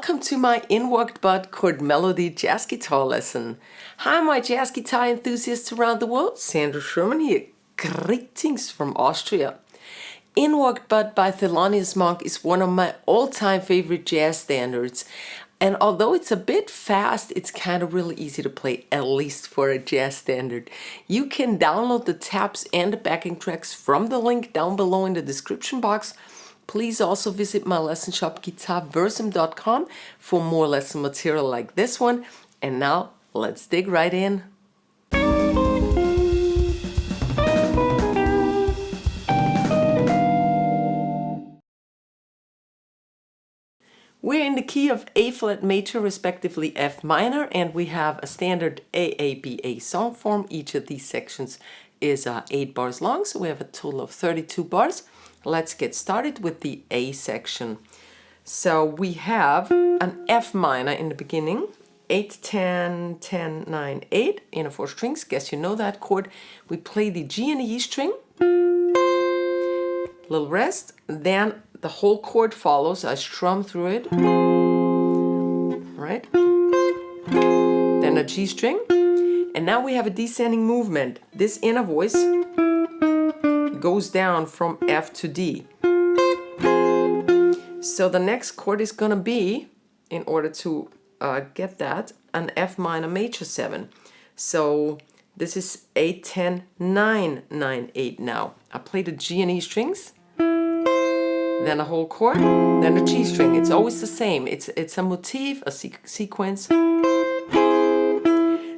welcome to my inworked but chord melody jazz guitar lesson. Hi my jazz guitar enthusiasts around the world, Sandra Sherman here. Greetings from Austria. Inworked Bud by Thelonious Monk is one of my all-time favorite jazz standards. And although it's a bit fast, it's kind of really easy to play, at least for a jazz standard. You can download the tabs and the backing tracks from the link down below in the description box. Please also visit my lesson shop Guitarversum.com for more lesson material like this one. And now let's dig right in. We're in the key of A flat major, respectively F minor, and we have a standard AABA song form. Each of these sections is 8 bars long, so we have a total of 32 bars. Let's get started with the A section. So we have an F minor in the beginning, 8, 10, 10, 9, 8 in a 4 strings. Guess you know that chord. We play the G and E string, little rest, then the whole chord follows. I strum through it, right? Then a G string, and now we have a descending movement. This inner voice goes down from F to D. So the next chord is gonna be, in order to get that, an F minor major 7. So this is 8, 10, 9, 9, 8 now. I play the G and E strings, then a whole chord, then a G string. It's always the same. It's a motif, a sequence.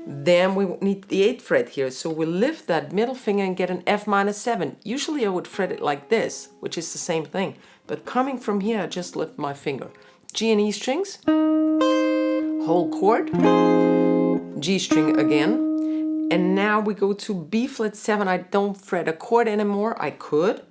Then we need the 8th fret here, so we lift that middle finger and get an F minor 7. Usually I would fret it like this, which is the same thing. But coming from here, I just lift my finger. G and E strings, whole chord, G string again. And now we go to B flat 7. I don't fret a chord anymore. I could.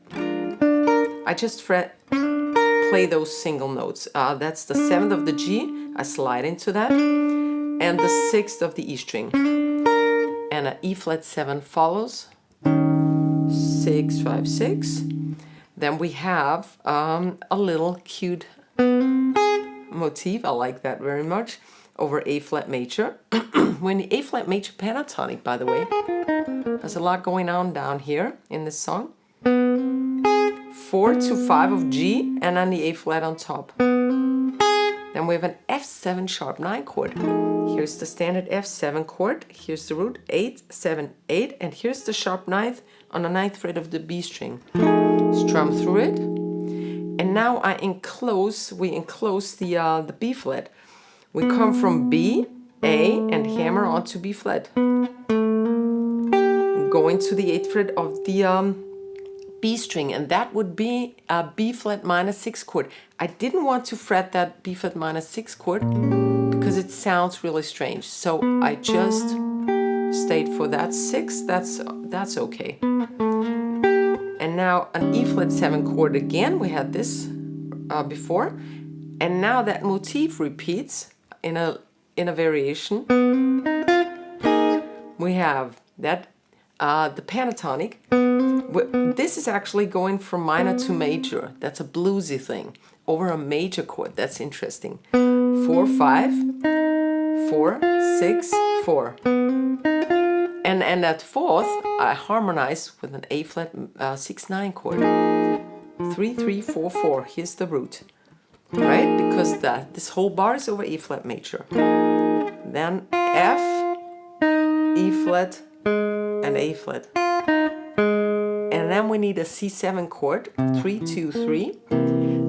I just play those single notes. That's the 7th of the G. I slide into that. And the 6th of the E string. And an E flat 7 follows. 6, 5, 6. Then we have a little cute motif. I like that very much. Over A flat major. When the A flat major pentatonic, by the way, there's a lot going on down here in this song. 4 to 5 of G and then the A flat on top. Then we have an F7 sharp 9 chord. Here's the standard F7 chord. Here's the root 8, 7, 8, and here's the sharp 9th on the 9th fret of the B string. Strum through it, and now we enclose the B flat. We come from B, A, and hammer onto B flat, going to the 8th fret of the B string, and that would be a B flat minor 6 chord. I didn't want to fret that B flat minor 6 chord because it sounds really strange, so I just stayed for that 6. That's okay. And now an E flat 7 chord again. We had this before, and now that motif repeats in a variation. We have that the pentatonic. This is actually going from minor to major. That's a bluesy thing. Over a major chord. That's interesting. 4, 5, 4, 6, 4. And that 4th, I harmonize with an A flat 6, 9 chord. 3, 3, 4, 4. Here's the root. Right? Because this whole bar is over A flat major. Then F, E flat, and A flat. And then we need a C7 chord, 3, 2, 3,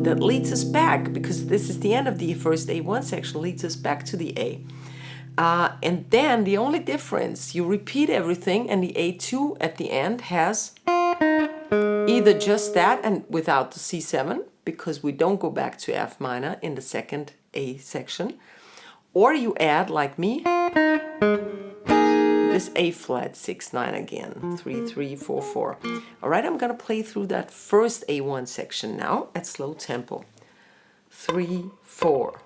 that leads us back, because this is the end of the first A1 section, leads us back to the A. And then the only difference, you repeat everything, and the A2 at the end has either just that and without the C7, because we don't go back to F minor in the second A section, or you add, like me, this A flat 6, 9 again, 3, 3, 4, 4. All right, I'm gonna play through that first A1 section now at slow tempo. 3, 4.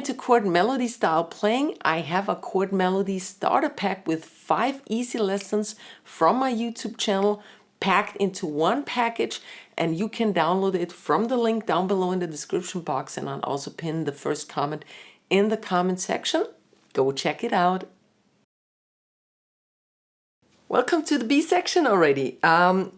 into chord melody style playing, I have a chord melody starter pack with 5 easy lessons from my YouTube channel packed into one package, and you can download it from the link down below in the description box, and I'll also pin the first comment in the comment section. Go check it out. Welcome to the B section already.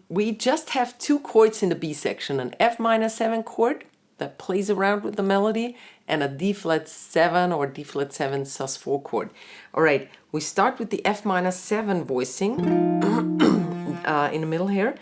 We just have 2 chords in the B section, an F minor 7 chord that plays around with the melody and a D flat 7 or D flat 7 sus4 chord. All right, we start with the F minor 7 voicing in the middle here.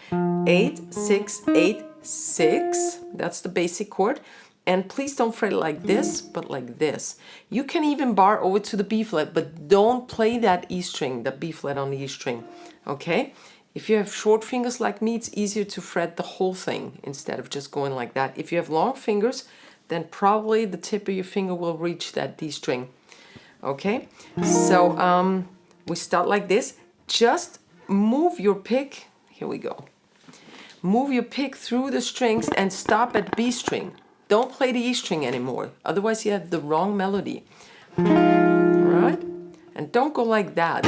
8, 6, 8, 6. That's the basic chord. And please don't fret it like this, but like this. You can even bar over to the B flat, but don't play that E string, the B flat on the E string, okay? If you have short fingers like me, it's easier to fret the whole thing instead of just going like that. If you have long fingers, then probably the tip of your finger will reach that D string, okay? So we start like this. Just move your pick, here we go. Move your pick through the strings and stop at B string. Don't play the E string anymore, otherwise you have the wrong melody. All right? And don't go like that,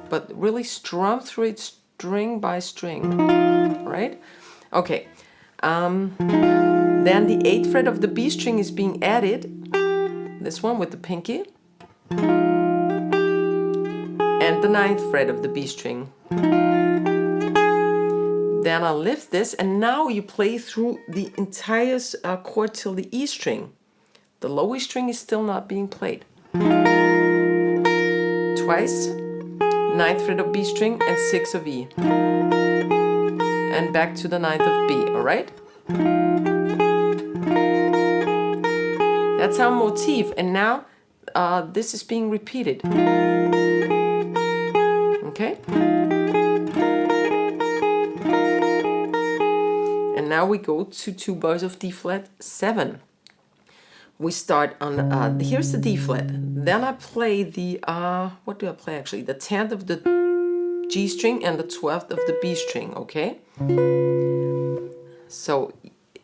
but really strum through it string by string, right? Okay. Then the 8th fret of the B string is being added, this one with the pinky, and the 9th fret of the B string. Then I'll lift this, and now you play through the entire chord till the E string. The low E string is still not being played. Twice, 9th fret of B string and 6 of E. And back to the 9th of B, all right? That's our motif, and now this is being repeated. Okay? Now we go to 2 bars of D flat 7. We start on, here's the D flat. Then I play the, what do I play actually? The 10th of the G string and the 12th of the B string, okay? So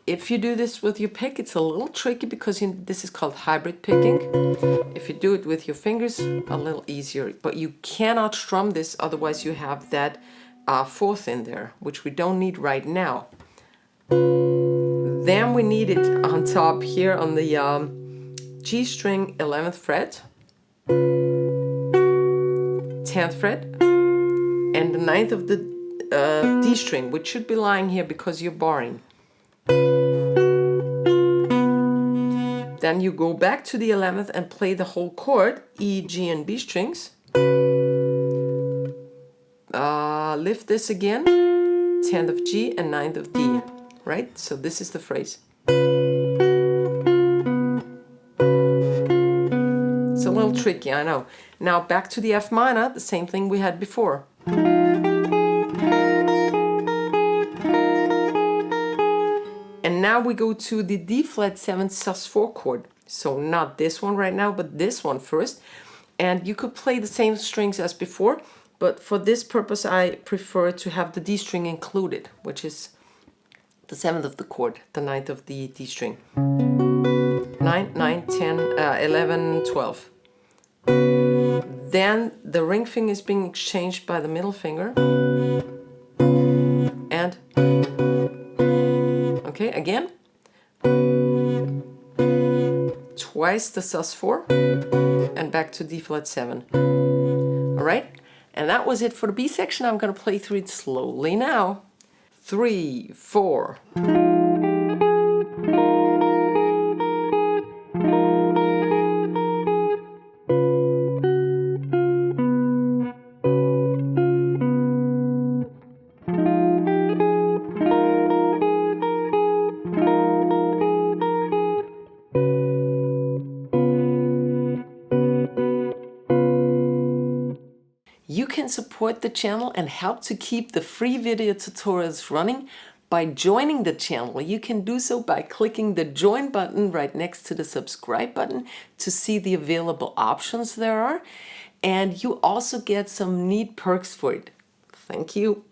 if you do this with your pick, it's a little tricky because this is called hybrid picking. If you do it with your fingers, a little easier. But you cannot strum this, otherwise you have that 4th in there, which we don't need right now. Then we need it on top here on the G string 11th fret, 10th fret, and the 9th of the D string, which should be lying here because you're barring. Then you go back to the 11th and play the whole chord, E, G, and B strings. Lift this again, 10th of G and 9th of D. Right? So this is the phrase. It's a little tricky, I know. Now back to the F minor, the same thing we had before. And now we go to the D flat 7 sus4 chord. So not this one right now, but this one first. And you could play the same strings as before, but for this purpose I prefer to have the D string included, which is the 7th of the chord, the 9th of the D string. 9, 10, 11, 12. Then the ring finger is being exchanged by the middle finger. And, okay, again. Twice the sus4 and back to D flat 7. All right, and that was it for the B section. I'm going to play through it slowly now. 3, 4. You can support the channel and help to keep the free video tutorials running by joining the channel. You can do so by clicking the join button right next to the subscribe button to see the available options there are. And you also get some neat perks for it. Thank you.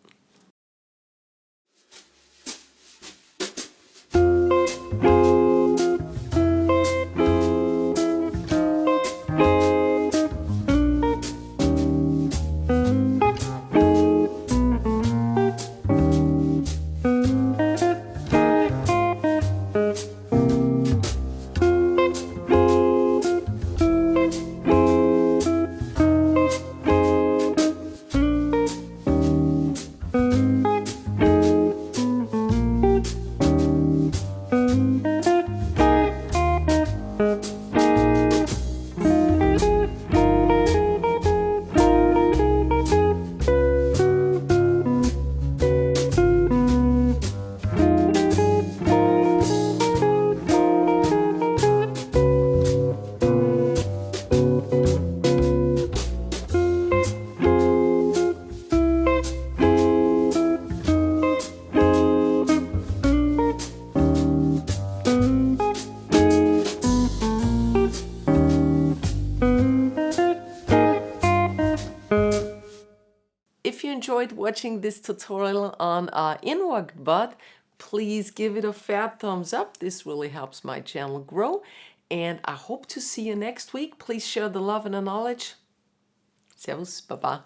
If you enjoyed watching this tutorial on inworked bud, please give it a fat thumbs up. This really helps my channel grow. And I hope to see you next week. Please share the love and the knowledge. Servus, Baba.